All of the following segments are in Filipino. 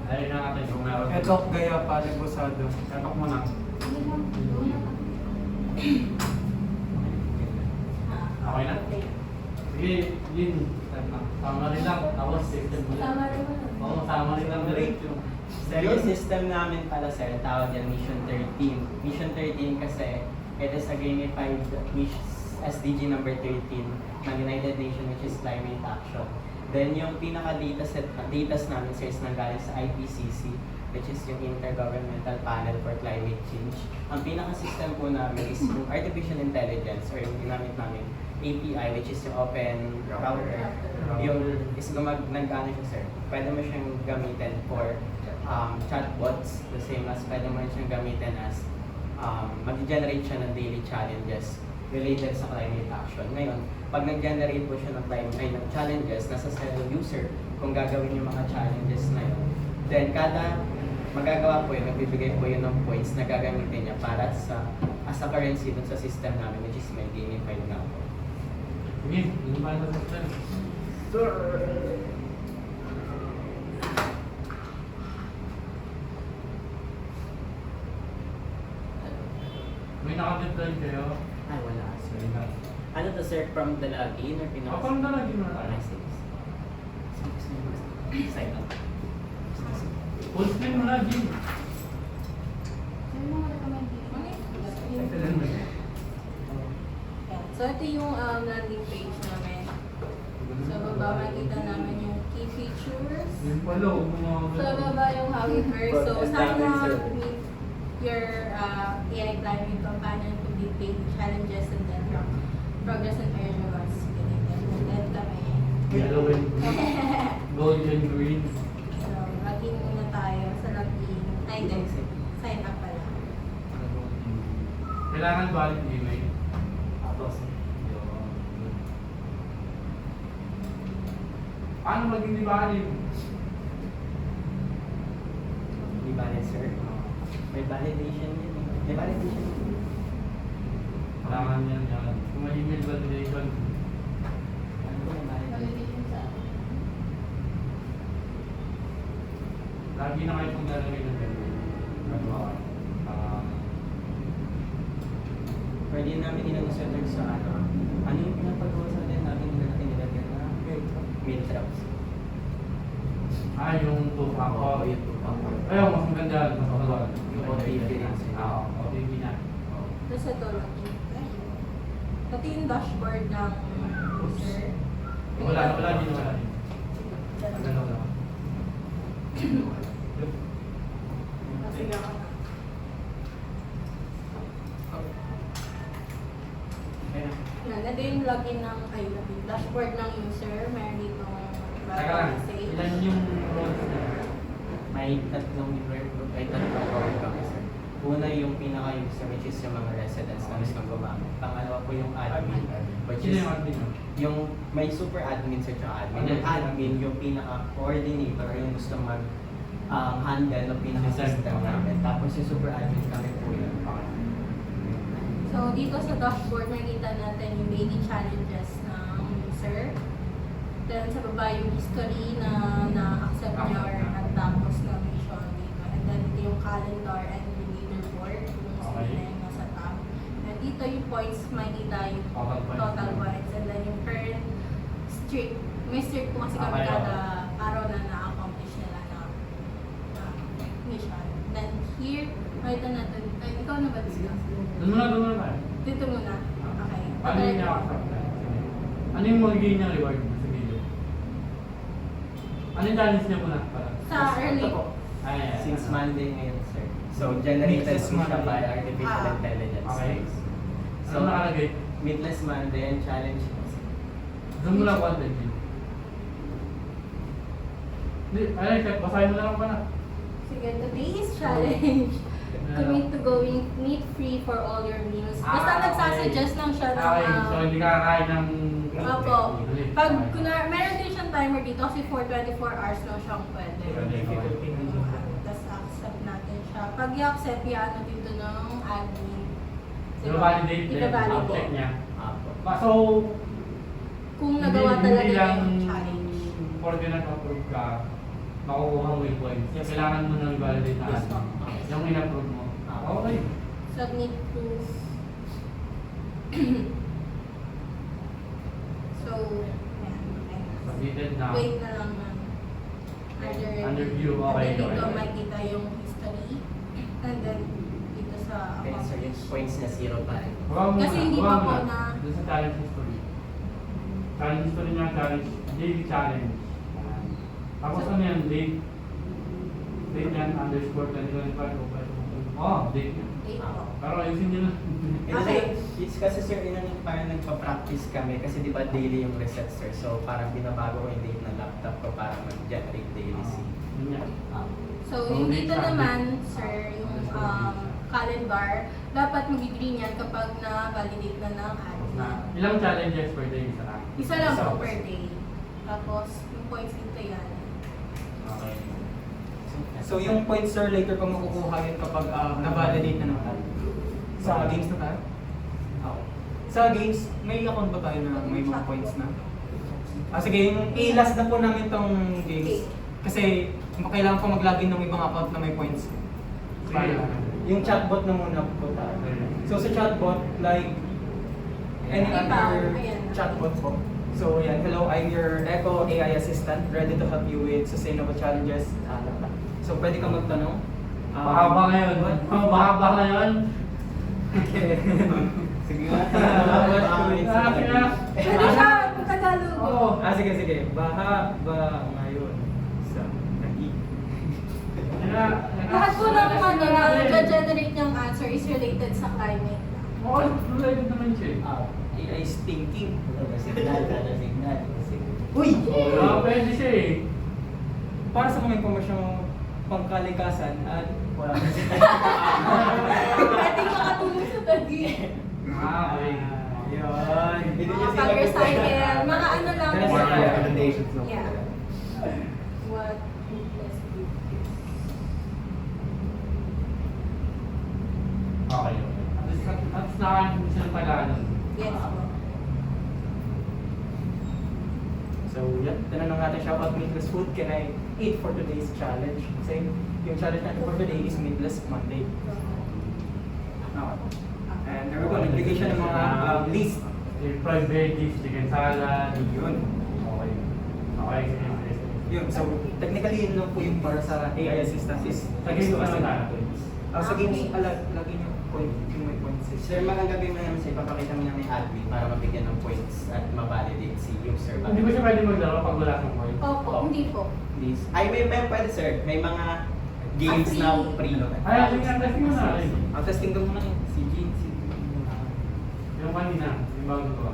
Ayun na natin kung meron. Etok gaya pa, libosado. Etok mo na. Okay na? Sige, Lin. Tama rin lang. Tapos system mo lang. Tama rin mo. Oo, tama rin lang diretso. Sir, yung system namin pala sir, tawag yan Mission 13. Mission 13 kasi it is a gamified SDG number 13 ng United Nations, which is climate action. Then yung datas namin sir is nanggaling sa IPCC, which is yung Intergovernmental Panel for Climate Change. Ang pinaka-system po namin is yung artificial intelligence or yung ginamit namin API, which is yung open router. Yung is nag-ano siya sir, pwede mo siyang gamitin for chatbots, the same as pwede mo rin siyang gamitin as mag-generate siya ng daily challenges related sa climate action. Ngayon, pag nag-generate po siya ng challenges, nasa sa user kung gagawin yung mga challenges na yun. Then, kada magagawa po yun, nagbibigay po yun ng points na gagamitin niya para sa as a currency dun sa system namin, which is may gamified na po. Sige, hindi pa ito system. Sir! May nakadeploy kayo? Ay, wala. Sorry. Ano to sir, from the login or pinaka? Ako ang talaga yun na. Sign up. Full screen mo na, Jim. Ano yung mga recommendation? Excellent mo yan. So, ito yung landing page namin. Sa baba, makikita namin yung key features. Yung pala, huwag mo mga... Sa baba yung how it works. So, But, sign dami, up, sir. meet your AI climate companion to complete daily challenges and then progress and earn rewards. And then kami. Yellow and gold and green. So, login muna tayo sa login. Ay, hindi. Sign up pala. Kailangan valid email. Tapos, Paano maging di valid? di valid sir. May validation yun. May validation yun. Kailangan yan yan. Kung may email validation. Ano po may validation? Validation sa Lagi na kayo pong lalagay ng email. Ano ba? Pwede namin inanong sa ano yung pinapagawa sa atin namin nilagyan na mail traps. Yung two-factor. yung two-factor. Ayun, mas maganda. Mas maganda. Yung OTP rin sir. OTP na. Tapos ito, login. Ito yung dashboard ng user. Wala din. Ano lang. Sige ako na. Yan, ito yung login ng, dashboard ng user. Meron dito Teka lang, message. ilan yung roles na? May tatlong role kami sir. Una yung pinaka-user, which is yung mga residents na mismo gumamit. Pangalawa po yung admin, which Sino is yung admin mo? yung may super admin sa admin. Yung admin, yung pinaka-coordinator, yung gusto handle ng pinaka-system namin. Tapos yung super admin kami po yun. So, dito sa dashboard, makikita natin yung daily challenges ng user. Then, sa baba yung history na na-accept niya or natapos na mission dito. And then, ito yung calendar and yung leaderboard, yung Okay. na yung nasa tab. And dito yung points, makikita yung Total points. And then yung current streak. May streak po kasi kami Okay, kada araw na na-accomplish nila na mission. Then, here, makita natin, ay, ikaw na ba dito? Doon muna tayo. Dito muna. Okay. Ano yung ano yung magiging niyang reward mo sa video? Ano yung challenge niya po na? Sa early. Ito po. Ay, Since Monday ngayon sir. So, generated Meatless po siya Monday. by artificial Ah. intelligence. Okay. So, So, nakalagay? Meatless Monday and challenge. Doon mo lang content yun. Hindi, ay, basahin mo na lang pa na. Sige, today's challenge. Commit to going meat-free for all your meals. Basta Ah, nagsasuggest lang siya ng... Okay, so hindi ka kakain ng... Opo. Pag, Okay. meron din siyang timer dito kasi for 24 hours lang siyang pwede. Tapos accept natin siya. Pag i-accept, i-ano dito ng admin. I-validate din. I-validate. Check niya. Apo. So, Kung nagawa talaga hindi niya lang yung challenge. for the nag-approve ka, makukuha mo yung points. Yes. Kailangan mo nang i-validate na Yes, ano. po. Yung in-approve mo. Okay. Submit proof. So, ayan. Submitted na. Wait na lang na. Under view, okay, And then dito okay. makikita yung history. And then dito sa Kaya sir, yung accomplish. points na 0 pa rin. Huwag mo Kasi na, hindi huwag pa mo po na. na- Doon sa challenge history. Challenge history niya, challenge, daily challenge. Ayan. Tapos ano yan, date. Date yan, underscore 2025. Oh, date yan. Date po. Pero ayusin nyo na. Okay. It's kasi sir, parang nagpa-practice kami kasi di ba daily yung reset sir. So parang binabago ko yung date ng laptop ko para mag-generate daily C. Yun yan. So, yung dito naman, sir, yung calendar, dapat mag-green yan kapag na-validate na ng Tapos na, admin. ilang challenges per day? Isa lang. Isa lang Isa. po per day. Tapos, yung points dito yan. Okay. So yung points sir, later pa makukuha yun kapag na-validate na naman. Sa games na tayo? Okay. Sa games, may account ba tayo na may mga points na? Sige, yung i-last na po namin tong games. Kasi kailangan ko mag-login ng ibang account na may points. Sige. Yung chatbot na muna po tayo. So sa chatbot, like any Iba, other ayan. chatbot po. So yan, hello, I'm your Echo AI assistant, ready to help you with sustainable challenges. So pwede kang magtanong. Baka ba ngayon? Baka ba ngayon? Sige nga. Sige nga. Pwede siya, Tagalog. Oo. Sige, sige. Baha ba ngayon sa nai? Lahat po ng ano na generate niyang answer is related sa climate. Oo, related naman siya eh. AI is thinking. Signal. Uy! Oo, pwede siya eh. Para sa mga impormasyong pangkalikasan at wala na Pwede makatulong sa tagi. Okay. Yun. Mga pag-recycle, mga ano lang. Yes, po. yeah. Recommendations lang. Yeah. What is good? Okay. At nakakaintindi siya ng Tagalog. Yes po. So, yan. Tinanong natin siya about meatless food. Can I eat for today's challenge? Kasi yung challenge natin for today is meatless Monday. Okay. And there we go. Nagbigay siya ng mga list. Fried veggies, chicken salad. Yun. Okay. Okay, sige, sige, sige. Yun. So, technically, yun lang po yung para sa AI assistant is Sa game ko naman tayo. Sa games, lagi niyo point, yung may points. Sir, magagabi mo naman sa ipapakita mo namin yung admin para mabigyan ng points at ma-validate si user. Hindi ba siya pwede maglaro pag wala siyang point? Opo, hindi po. Please. Ay, may pwede sir. May mga games Free. na free. Ay, sige nga, testing mo na. Ang testing daw muna yun. Si Jean, si Yung kanina, yung bago ko.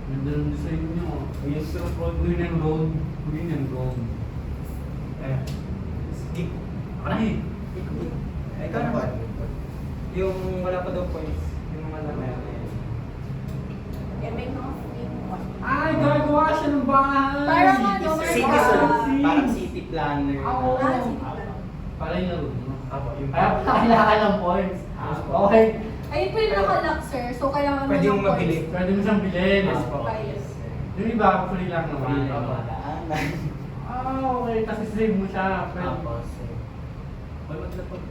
Ganda ng design niyo. Yes, sir. Green and gold. Green and gold. Eh. Gig. Ay! Ikaw naman. Yung wala pa daw points. Yung mga lamay. Yeah, may mga free po. Ay, gagawa siya ng bahay! Parang ano, City may sir. mga- Parang city planner. Oo. Sige pala. Para yung laro, no? Apo, yung Kaya pala kailangan ng points. Okay. Ayun po yung nakalock, sir. So, kailangan Pwede mo mong ng mabili. points. Pwede mo siyang bilhin. Yes po. Yes. Yung iba, free lang naman. Free lang madaanan. Okay. Kasi save mo siya. Pwede. Tapos, Hoy, maglapag.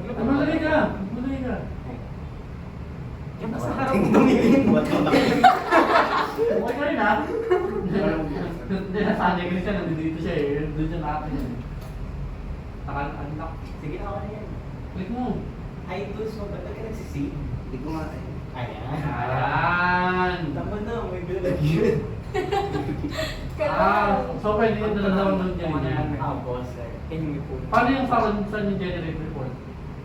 Ay, madali ka. Madali ka. Yung nasa harap Tingin mo. tumingin. What the Okay ka rin ha? Hindi, nasanay ka rin siya. Nandito siya eh. Doon siya natin eh. Naka-unlock. Sige, ako na yan. Click mo. Ay, tools mo, ba't ka nagsisave? Hindi ko nga eh. Ayan. Ayan. Tama na, may bilag yun. So pwede yung download niya rin yan. Tapos, sir. Yan yung may pool. Paano yung saan yung generate report?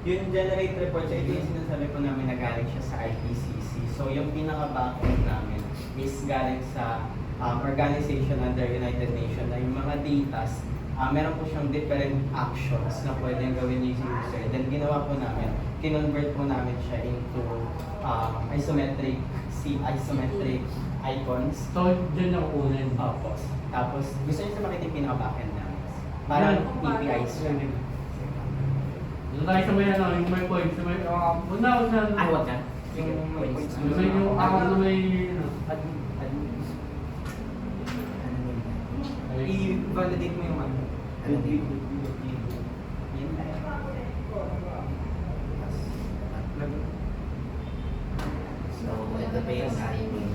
Yung generate report, so ito yung sinasabi ko namin na galing siya sa IPCC. So yung pinaka-backend namin is galing sa organization under United Nations na yung mga datas, meron po siyang different actions na pwedeng gawin yung user. Then ginawa po namin, kinonvert po namin siya into isometric icons. So dyan niya kukunin. Tapos gusto niyo sa makita yung pinaka-backend namin. Parang Yan. APIs siya. Doon tayo sa may ano, yung may points. Sa may, wag na. Ay, wag na. Yung may points. Yung may yung account na may, ano, Admin. I-validate mo yung ano. Yan tayo. So, ito pa yung admin.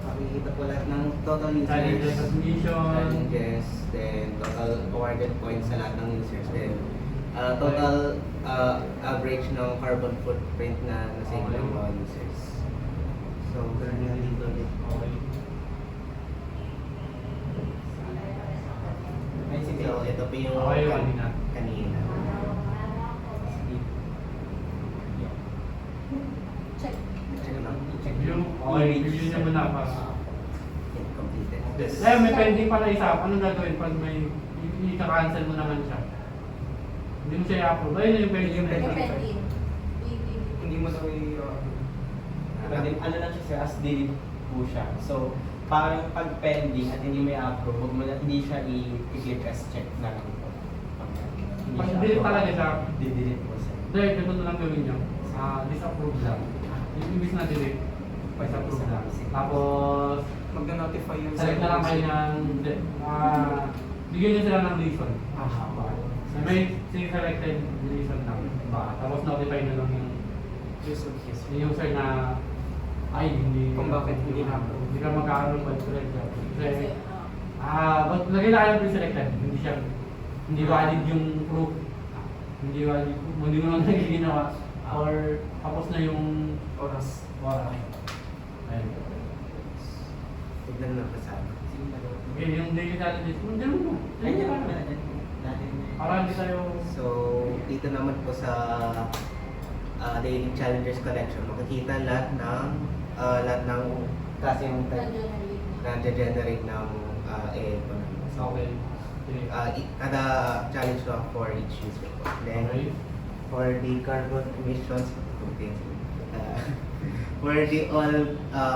Makikita po lahat ng total Challenges, users, admission. challenges, then total awarded points sa lahat ng users, then total average ng carbon footprint na nasave ng mga users. So, ganun nga dito ulit. Okay. Ay, sige. So, ito pa yung Okay, yung kanina. kanina. Check. Check lang. Review. Okay, review niya muna pa. Yan, completed. Eh, may pending pala isa. Anong gagawin pag may i-cancel mo naman siya? Hindi mo siya i-approve. Ayun yung pending Yung na Yung isa. pending. Hindi mo daw Pwede, ano lang siya sir, as delete po siya. So, parang pag pending at hindi may approve, huwag mo na, hindi siya i-click as check na lang po. Hindi Pag siya delete approve. talaga siya. Di-delete po sir. Hindi, ganito na lang gawin niyo. Disapprove lang. Yung ibig na delete, disapprove lang. Tapos, magna-notify yung select na lang kayo ng, bigyan niyo sila ng reason. May selected reason lang. Tapos notify na lang yung user na ay hindi Kung bakit hindi na-approve. hindi ka magkakaroon ng correct job. Kasi Kasi, lagay na kayo pre-selected, hindi valid yung proof. Hindi valid, hindi mo lang nagiginawa or tapos na yung oras. oras. Ayun. Tignan lang kasama. Okay, yung daily challenges, hindi mo. Ay, yan lang pala dyan. Dati Para hindi tayo So, dito naman po sa daily challengers collection, makikita lahat ng klase yung na-generate ng AI po namin. So, okay. kada challenge lang for each user po. Then, Okay. for the carbon emissions, for the all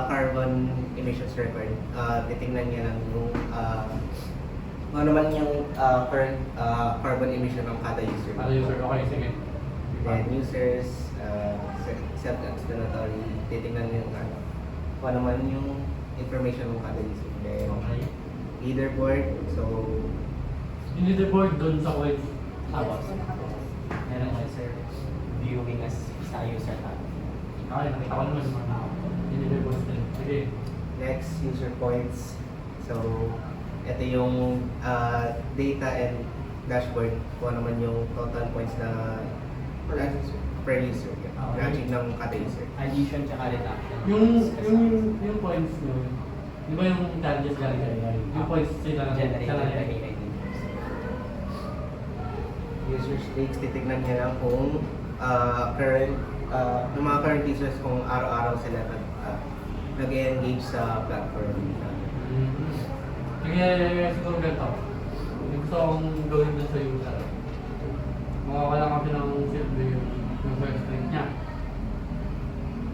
carbon emissions record, titingnan niya lang yung ano naman yung current carbon emission ng kada user. Para user, okay, sige. Then users, self-explanatory, titingnan yung kung ano man yung information ng kada user. Then Okay. leaderboard, so Yung leaderboard doon sa quiz. Tapos. meron siya sir, viewing as sa user tab. Okay, nakita ko naman yung mga yung leaderboard din. Sige. next user points. So ito yung data and dashboard kung ano man yung total points na per user. Okay. Na-achieve ng kada user. Addition tsaka reduction. Yung points nyo, di ba yung challenges galing sa AI? Yung points sila na Generated sila by na AI. User stakes, titignan niya lang kung yung mga current users kung araw-araw sila nag-engage sa platform. Sige, siguro ganito. Yung gusto kong gawin dun sa user. Mawawala kami ng simple yung user string niya.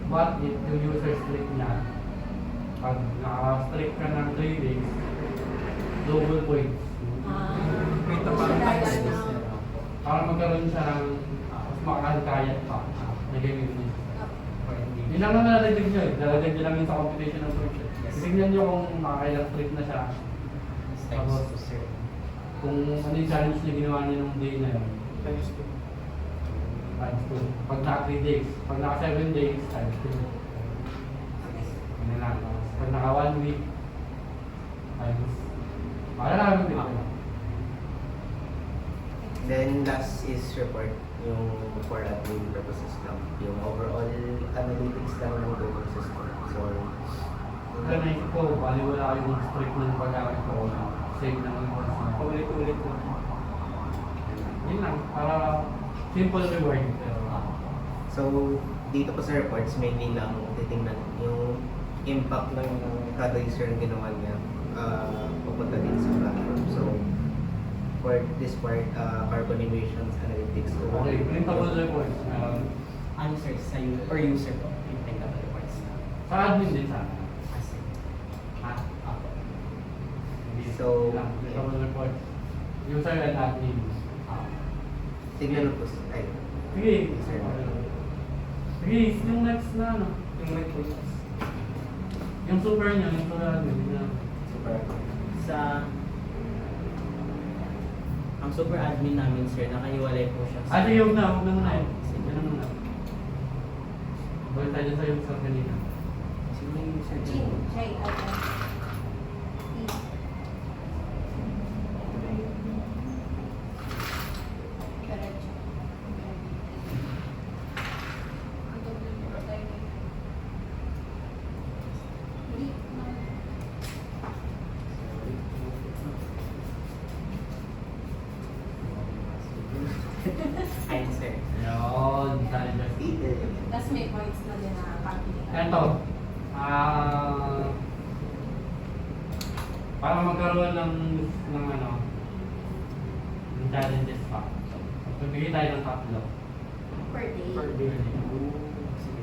But if yung user string niya, pag naka-strict ka ng 3 days, double points. May tapang Para magkaroon siya ng mas makakayat pa na gaming niya. Yun lang naman nalagdag nyo eh. Nalagdag nyo lang yun sa computation ng function. Tignan nyo kung makakailang trip na siya. Tapos, kung ano yung challenge na ginawa niya nung day na yun. Times 2. Pag naka 3 days. Pag naka 7 days, times 2. Ano lang. Pag naka 1 week, times. Para lang din ako. Then last is report, yung for admin purposes lang. Yung overall analytics lang ng Google system. So, Kaya naisip ko, baliwala yung strict ng pag-aaral ko na save ng rewards na. paulit-ulit lang. Yun lang, para simple reward. Pero, so dito po sa reports, mainly lang titingnan yung impact ng kada user na ginawa niya pupunta din sa platform. So, for this part, carbon emissions analytics. So, okay, printable reports. Ano sir, sa per user po, yung printable reports na. Sa admin din sana. Kasi, ako. So, lang, printable reports. User and admin. tignan po. Ay, Sige. Sir. Sige, yung next na ano. Yung may process. Yung super niya, yung super admin, yun na. Super. Ang super admin namin, sir, nakahiwalay po siya. Ah, sige, huwag na muna yun. Yan na muna. Balik tayo sa yung sa kanina. Sino yung sir? Jin, Jay, Alden. Diretso. Hindi, Ayun, sir. Yun, challenges. Tapos may points na din na pag-ibig. Eto, para magkaroon ng ano, ng challenges pa. Magbigay tayo ng tatlo. Per day. Per day.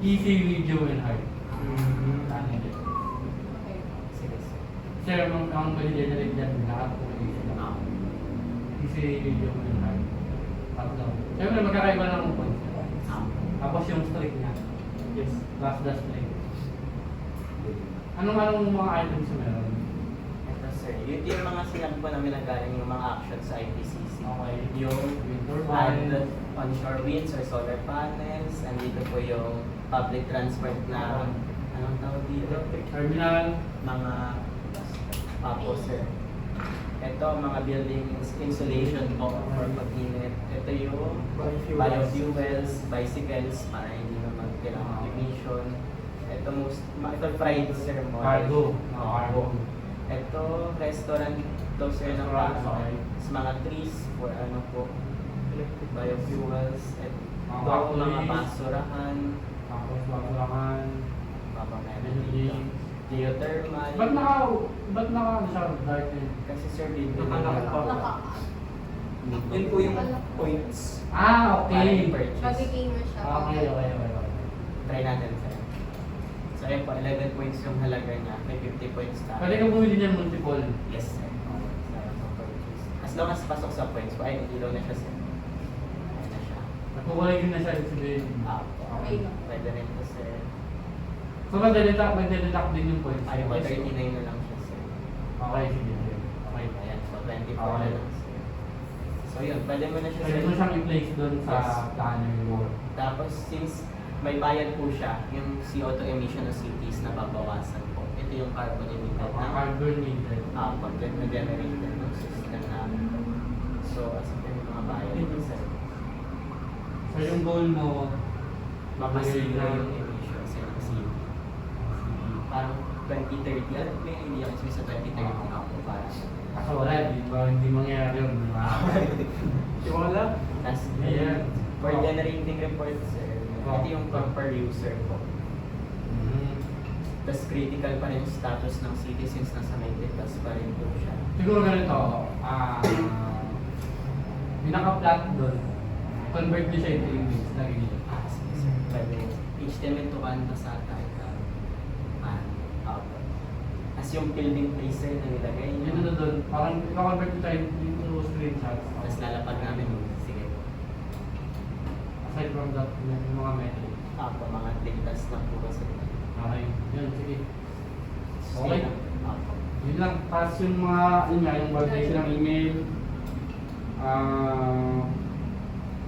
Easy, medium, and hard. Mm. Challenges. Okay. Sige, sir. Sir, ang pwede-generate dyan, lahat po easy lang. Easy, medium, and hard. Tatlo. Siyempre, magkakaiba lang ang points. Tapos yung streak niya. Yes. Last the streak. Anong mga items na meron? Ito, sir. Yun yung mga sinabi po namin na galing yung mga actions sa IPCC. Okay. Yung Wind add turbine. onshore winds or solar panels. Andito po yung public transport na, anong tawag dito? Terminal. Mga, po, sir. Ito, mga building insulation po for pag-init. Ito yung biofuels, bicycles, para hindi naman kailangan emission. Ito, ito fried, sir, mo. Cargo. Cargo. Ito, restaurant to, sir, ng Restaurant, ano, okay. sa mga trees for ano po, biofuels. Ito, Mga mga factories. basurahan, Tapos babulakan. papameron Energy. dito. Geothermal. Ba't naka siya dark yun? Kasi, sir, dito Naka. Yun po yung points. Ah, okay. Magiging mo siya. Okay. Try natin, sir. So, ayun po, 11 points yung halaga niya. May 50 points tayo. Pwede kang bumili niyan multiple. Yes, sir. As long as pasok sa points po, ay, ilaw na siya, sir. Ayun na siya. Nagkukulay din na siya ibig sabihin. Okay. Pwede rin po, sir. So, magde-deduct din yung points. Ay, 39 na lang siya, sir. Okay, sige. Okay. Ayan, so 24 na Okay. lang, sir. So, yun, pwede mo na siya, Pwede sir. mo siyang i-place doon sa Yes. planner mo. Tapos, since may bayad po siya, yung CO2 emission ng cities na babawasan po. Ito yung carbon emitted Mga na carbonated. content na generated ng system namin. So, as in, yung mga bayad po, sir. So, yung goal mo, Mapasilo yung emissions ng city. Parang 2030, alam ko yung idea kasi sa 2030 ako para. Kaso wala, hindi mangyayari yun, di ba? Yung wala. Tapos, Ayan. for generating reports, sir, ito yung per user po. Mhm. Tapos critical pa rin yung status ng city since nasa 90 plus pa rin po siya. Siguro ganito, pinaka-plot doon, convert niyo siya into image, lagi niyo. Sige, sir. Pwede HTML to Canvas ata ito. As yung building place, sir, na nilagay Yun niyo. na doon, parang ikaw-convert niyo siya into screenshots. Tapos lalapag namin. Sige po. Aside from that, yung mga metrics. Apo, mga dictas na po kasi. Okay, yun, sige. Okay. Okay. Apo. Yun lang, tapos yung mga, yun nga, yung validation ng email,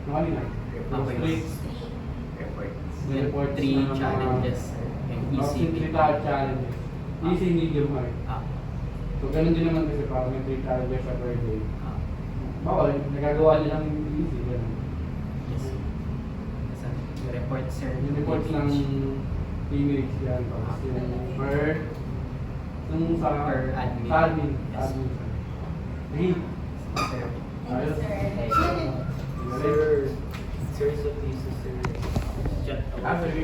yung kanina, Okay. streaks, Reports. Yung reports Three na mga- challenges, sir. Yung ECB. challenges. Easy, medium, hard. Apo. So, ganun din naman kasi parang may 3 challenges sa per day. Apo. Bawal, nagagawa nilang easy, ganun. Yes. Kasi yung report, sir. Yung reports ng image yan, tapos yung per, yung sa Per admin. Sa admin. Yes. Admin. Sige. Sir. Thank you, sir. Sir. Sir, so please, sir. Ah, sige.